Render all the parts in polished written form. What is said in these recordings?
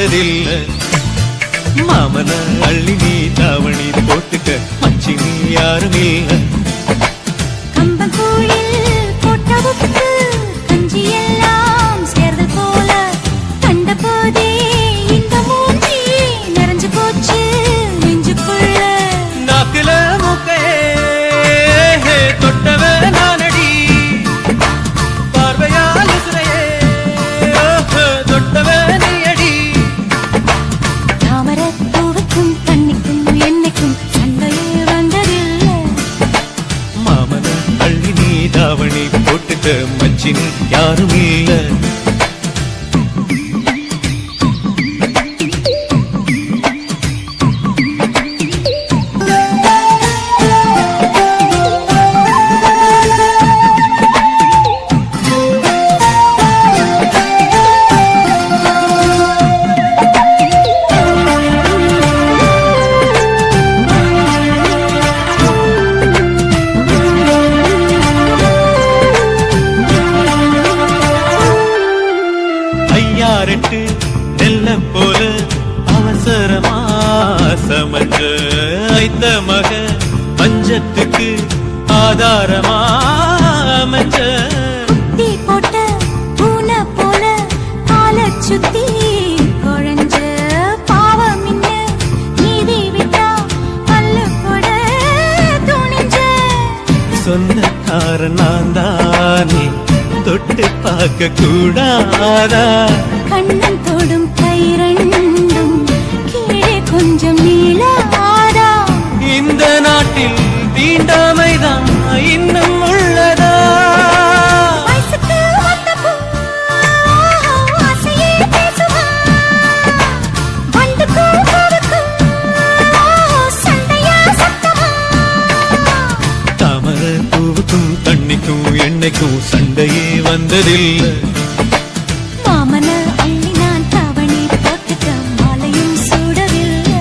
வந்ததில்லை. மாமன அள்ளி நீ தாவணி போட்டுக்க மச்சி நீ யாரும் இல்லை. கம்பங்கூழில் போட்டவுக்கு கஞ்சி எல்லாம் சேர்ந்தல் போல கண்ட போதே இந்த மூஞ்சி நிறைஞ்சு போச்சு நெஞ்சுக்குள்ள. நாக்குல மூக்கையே தொட்டவ நானடி, பார்வையால் உசுரையே தொட்டவ நீயடி. தாமரப்பூவுக்கும் தண்ணிக்கும் என்னைக்கும் சண்டையே வந்ததில்லை. மாமன அள்ளி நீ தாவணி போட்டுக்க மச்சி நீ யாரும் இல்லை. ஐயாரெட்டு நெல்ல போல அவசரமா சமஞ்ச ஐத்த மக பஞ்சத்துக்கு ஆதாரமா அமைஞ்ச. குத்தி போட்ட பூனை போல காலை சுத்தி குழஞ்ச பாவம் இன்ன நீதி விட்டா பல்லு போட துணிஞ்ச. சொந்தக்காரன் நான் தானே தொட்டு பார்க்க கூடாதா? கண்ணன் தொடும் கை ரெண்டும் கீழே கொஞ்சம் நீளாதா? இந்த நாட்டில் தீண்டாமைதான் இன்னும் உள்ளதா? வயசுக்கு வந்த பூ ஆசையே பேசுமா? வண்டுக்கும் பூவுக்கும் சண்டையா சத்தமா? தாமர பூவுக்கும் தண்ணிக்கும் எண்ணெய்க்கும் சண்டையே வந்ததில்லை. மாமன அள்ளி நான் தாவணி போட்டுக்க மாலையும் சூடவில்லை.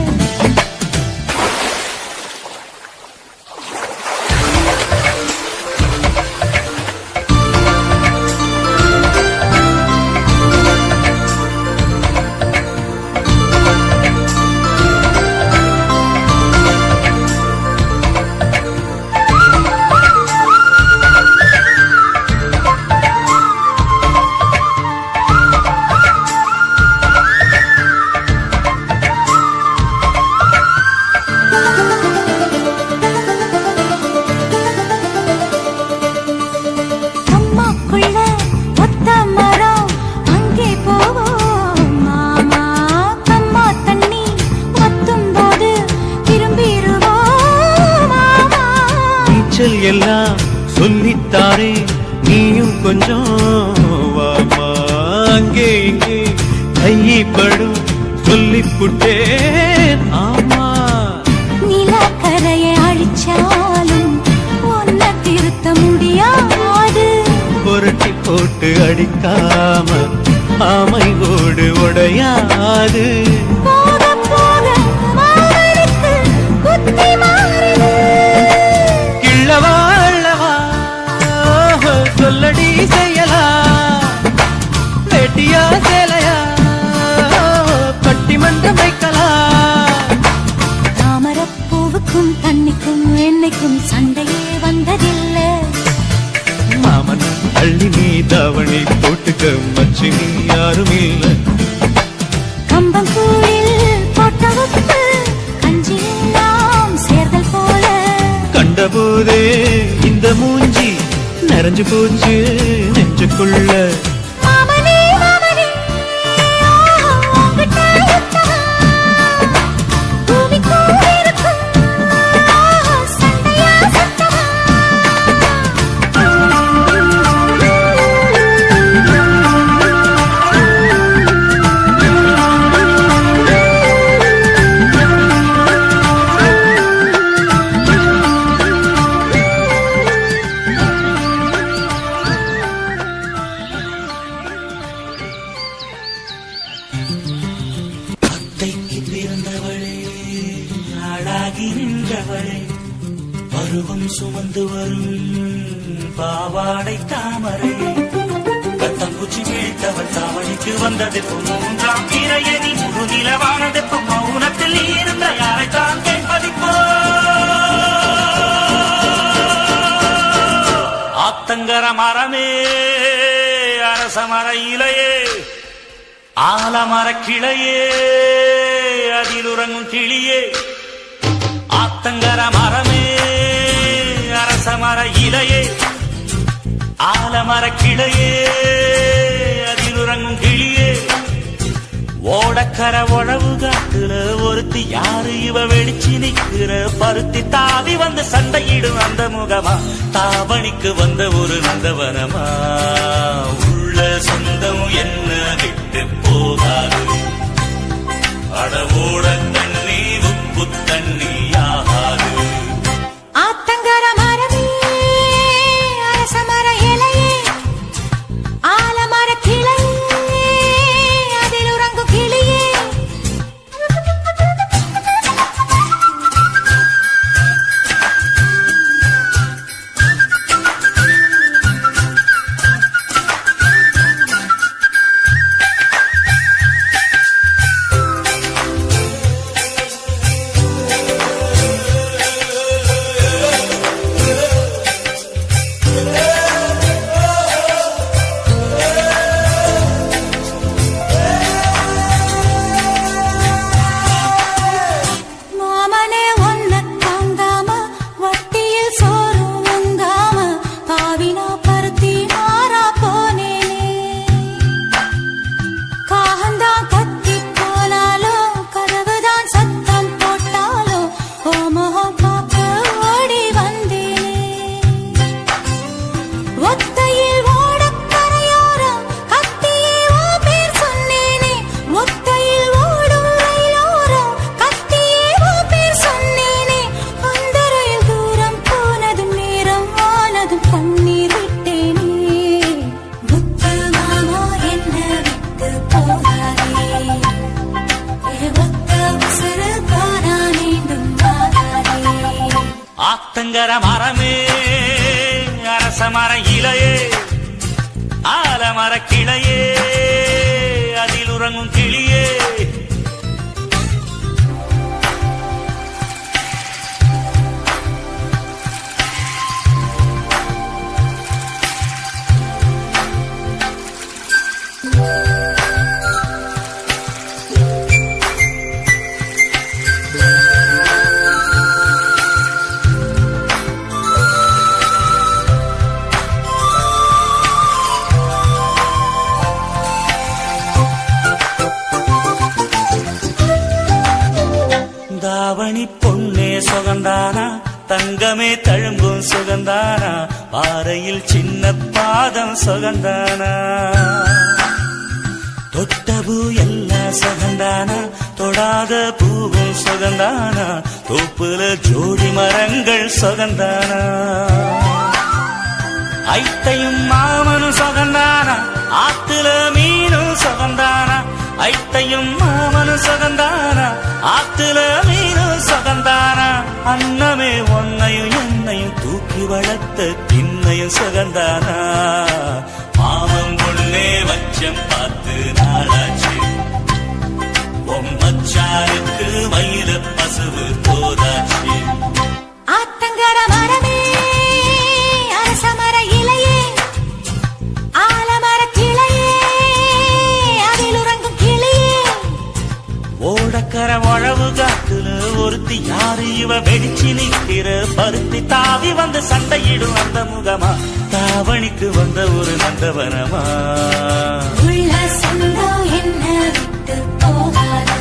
அம்மாக்குள்ள ஒத்த மரம் அங்கே போவோம் மாமா. அம்மா தண்ணி வத்தும் போது திரும்பிடுவோம் மாமா. நீச்சல் எல்லாம் சொல்லித்தாரே நீயும் கொஞ்சம் வாமா. அங்கே இங்கே கைப்படும் சொல்லிப்புட்டே ஆமா. நிலக்கரையை அழிச்சாலும் ஒன்ன திருத்த முடியாது. புரட்டி போட்டு அடிக்காம ஆமை ஓடு உடையாது. போக போக மாமனுக்கு புத்தி மாறுது. கிள்ளவா அள்ளவா சொல்லடி செய்யலா. வெட்டியா சேலையா பட்டிமன்றம் வைக்கலாம். தாமரப்பூவுக்கும் தண்ணிக்கும் என்னைக்கும் சண்டையே வந்ததில்லை. மாமன் அள்ளி நீ தாவணி போட்டுக்க மச்சி நீ யாரும் இல்லை. கம்பங்கூழில் போட்டவுக்கு கஞ்சி எல்லாம் சேர்தல் போல கண்டபோதே இந்த மூஞ்சி நிறைஞ்சு போச்சு நெஞ்சுக்குள்ள. மாமனே மாமனே உங்கிட்ட யுத்தமா? பூமிக்கும் இருக்கும் சண்டையா சத்தமா? அத்தைக்கு பிறந்தவளே ஆளாகி நின்றவளே பருவம் சுமந்து வரும் பாவாடை தாமரை தத்தங்குச்சி வீழ்த்தவள் தாவணிக்கு வந்ததெப்பு மூன்றாம் பிறையணி முழு நிலவானதெப்பு மௌனத்தில் இருந்த யாரைத்தான் கேட்பதிப்போ ஆத்தங்கர மரமே அரச மர இலையே ஆலமர கிளையே அதில் உறங்கும் கிளியே ஆத்தங்கர மரமே அரச மர இலையே ஆலமர கிளையே அதில் உறங்கும் கிளியே ஓடக்கர உழவு காட்டுல ஒருத்தி யாரு இவ வெடிச்சு நிக்கிற பருத்தி தாவி வந்து சண்டையிடும் அந்த முகமா தாவணிக்கு வந்த ஒரு நந்தவனமா உள்ள சொந்தம் என்ன விட்டு போகாது அடவோட தண்ணி உப்பு தண்ணி ஆகாது ஆத்தங்கர மரமே அரச மர இலையே ஆலமர கிளையே அதில் உறங்கும் கிளியே ஆத்தங்கர மரமே அரச மர இலையே ஆலமர கிளையே அதில் உறங்கும் கிளியே தாவணி பொன்னே சுகந்தானா தங்கமே தழும்பும் சுகந்தானா பாறையில் சின்ன பாதம் சுகந்தானா தொட்டபூ எல்லாம் சுகந்தானா தொடாத பூவும் சுகந்தானா தோப்புல ஜோடி மரங்கள் சுகந்தானா ஐத்தையும் மாமனும் சுகந்தானா ஆத்துல மீனும் சுகந்தானா ஐத்தையும் மாமனும் சுகந்தானா ஆத்துல மீனும் சுகந்தானா அன்னமே ஒன்னையும் என்னையும் தூக்கி வளர்த்த திண்ணையும் சுகந்தானா மாமன் பொண்ணே வச்சம் பார்த்து நாளாச்சு மச்சாருக்கு மயில பசுவு போதாச்சு ஆத்தங்கர மரமே அரச மர இலையே ஆலமர கிளையே அதில் உறங்கும் கிளியே ஓடக்கர உழவு காட்டுல ஒருத்தி யாரு இவ வெடிச்சு நிக்கிற பருத்தி தாவி வந்து சண்டையிடும் அந்த முகமா தாவணிக்கு வந்த ஒரு நந்தவனமா உள்ள சொந்தம் என்ன விட்டு போகாது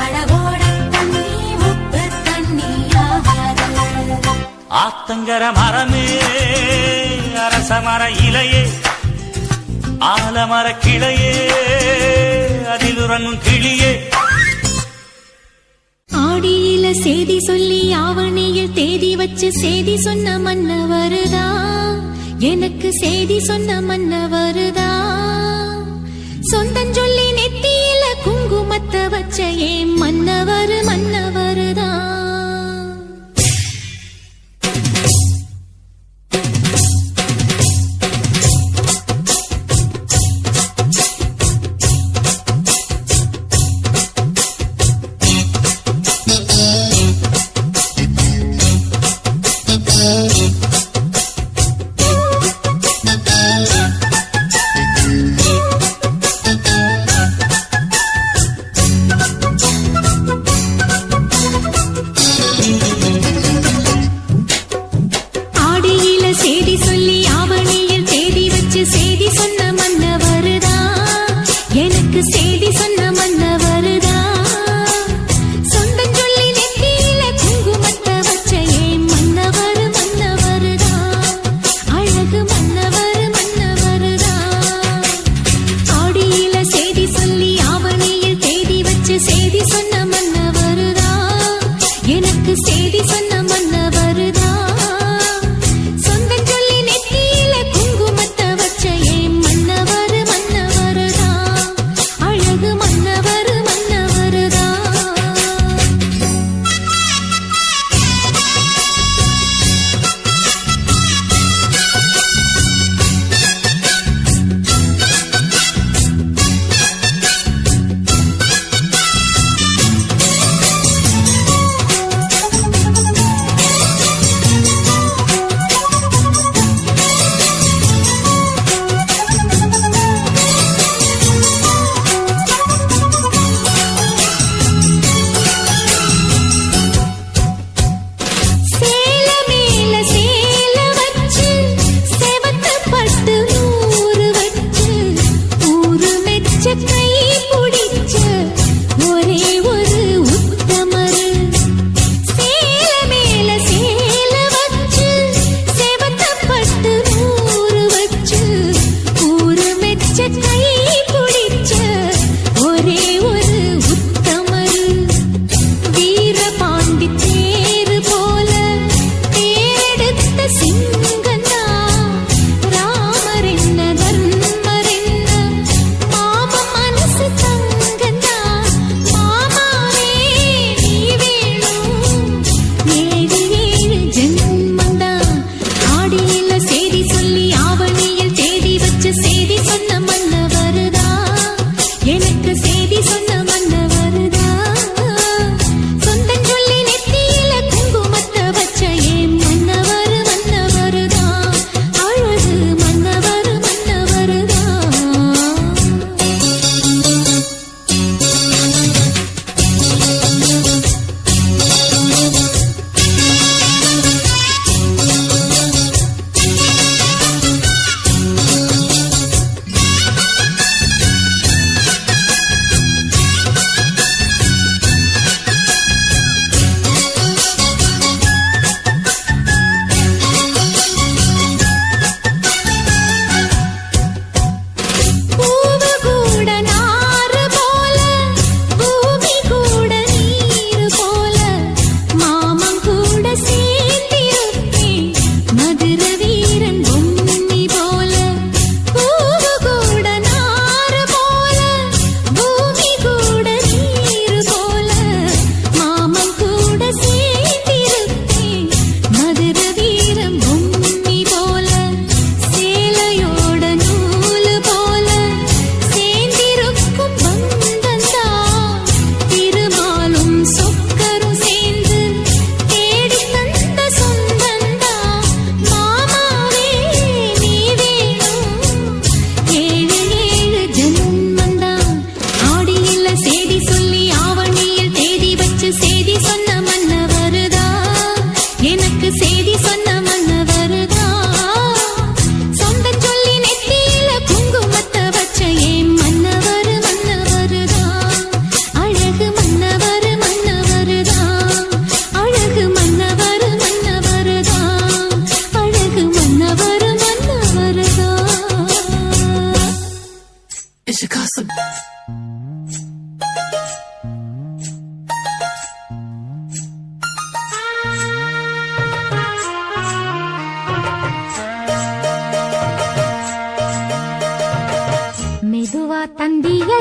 அளவோட தண்ணி உப்பு தண்ணி ஆகாது ஆத்தங்கர மரமே அரச மர இலையே ஆலமர கிளையே அதில் உறங்கும் கிளியே ஆடியில செய்தி சொல்லி ஆவணியில் தேதி வச்சு செய்தி சொன்ன மன்னவருதா எனக்கு செய்தி சொன்ன மன்னவருதா சொந்தஞ்சொல்லி நெத்தியில குங்குமத்தை வச்ச ஏன் மன்னவரு மன்னவருதா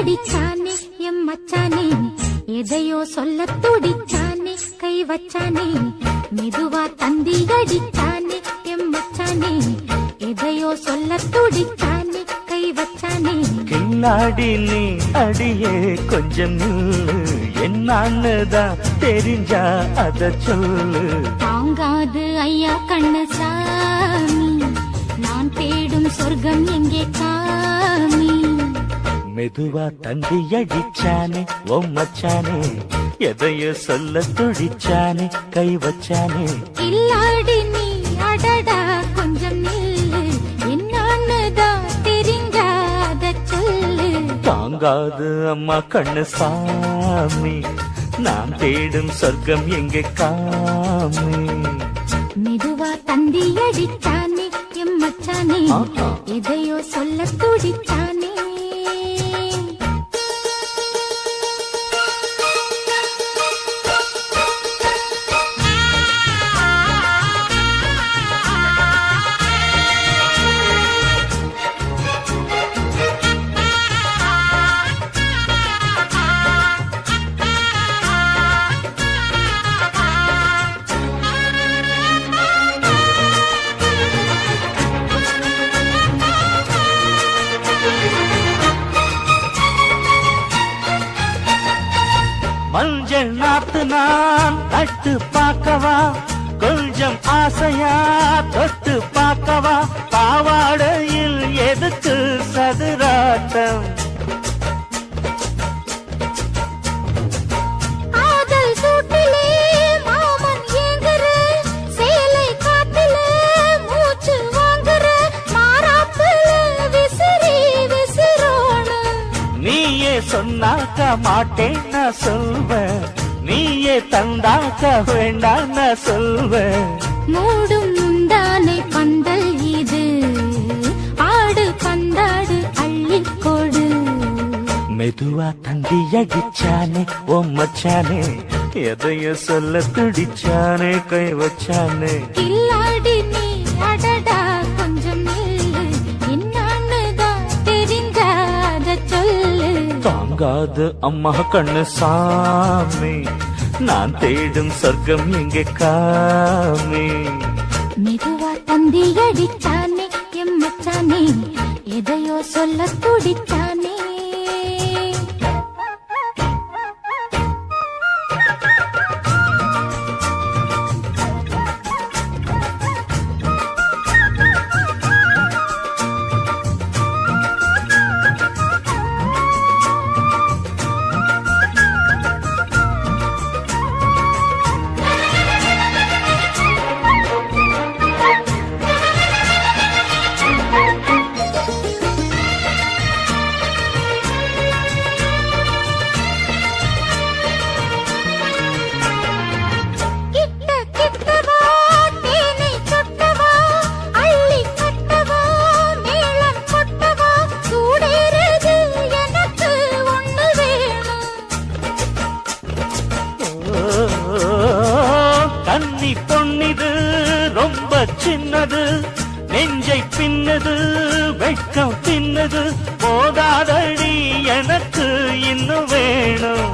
அடிச்சானே எம் மச்சானே எதையோ சொல்ல துடிச்சானே கை வச்சானே மெதுவா தந்தி அடிச்சானே எம் மச்சானே எதையோ சொல்ல துடிச்சானே கை வச்சானே கில்லாடி நீ அடியே கொஞ்சம் நில்லு என்னன்னுதான் தெரிஞ்சா அத சொல்லு தாங்காது ஐயா கண்ணு சாமி நான் தேடும் சொர்க்கம் எங்கே காமி மெதுவா தந்தி அடிச்சானே ஓ மச்சானே எதையோ சொல்ல துடிச்சானே கை வச்சானே இல்லாடி நீ அடடா கொஞ்சம் நில்லு என்னன்னுதான் தெரிஞ்சாத சொல்லு தாங்காது அம்மா கண்ணு சாமி நான் தேடும் சொர்க்கம் எங்கே காமி மெதுவா தந்தி அடிச்சானே எம் மச்சானே எதையோ சொல்ல துடிச்சானே மஞ்சள் நாத்து நான் தட்டு பார்க்கவா கொஞ்சம் ஆசையா தொட்டு பார்க்கவா பாவாடையில் எதுக்கு சதுராட்டம் ஆதல் சூட்டிலே மாமன் ஏங்குற சேலை காத்திலே மூச்சு வாங்குற மாறாப்புல விசிறி விசிறோணும் நீயே சொன்னாக்க மாட்டேன் நான் சொல்வேன் நீயே தந்தாக்க வேண்டாம் நான் சொல்வேன் மூடும் முந்தானை பந்தல் இது ஆடு பந்தாடு அள்ளிக்கொடு மெதுவா தந்தி அடிச்சானே ஓ மச்சானே எதையோ சொல்ல துடிச்சானே கை வச்சானே இல்லாடி நீ அடடா கொஞ்சம் நில்லு என்னன்னுதான் தெரிஞ்சாத சொல்லு தாங்காது அம்மா கண்ணு சாமி நான் தேடும் சொர்க்கம் எங்கே காமி மெதுவா தந்தி அடிச்சானே எம் மச்சானே எதையோ சொல்ல துடிச்சானே கன்னி பொன்னிது ரொம்ப சின்னது நெஞ்சை பின்னது வெட்கம் தின்னது போதாதடி எனக்கு இன்னும் வேணும்